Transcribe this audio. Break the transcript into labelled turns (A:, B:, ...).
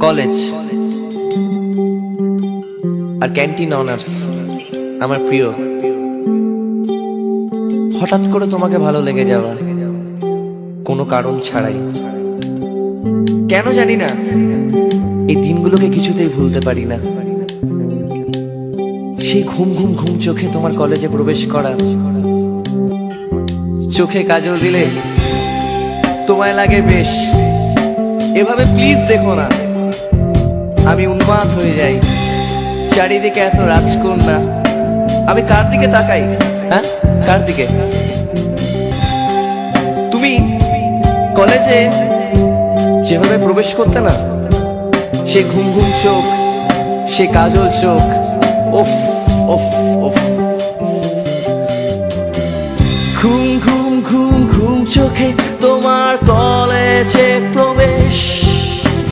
A: College আর canteen honours আমার প্রিয়। হঠাৎ করে তোমাকে ভালো লেগে যাওয়া, কোনো কারণ ছাড়াই। কেন জানি না, এই দিনগুলোকে কিছুতেই ভুলতে পারি না। সেই ঘুম ঘুম ঘুম চোখে তোমার কলেজে প্রবেশ করা, চোখে কাজল দিলে তোমায় লাগে বেশ। এভাবে প্লিজ দেখো না, আমি উন্মাদ হয়ে যাই। চারিদিকে এত রাজকন্যা, আমি কার দিকে তাকাই? হ্যাঁ, কার দিকে? তুমি কলেজে যেভাবে প্রবেশ করতে না, সে ঘুম ঘুম চোখ, সে কাজল চোখ, ওফ ওফ ওফ। ঘুম ঘুম ঘুম ঘুম চোখে তোমার কলেজে প্রবেশ।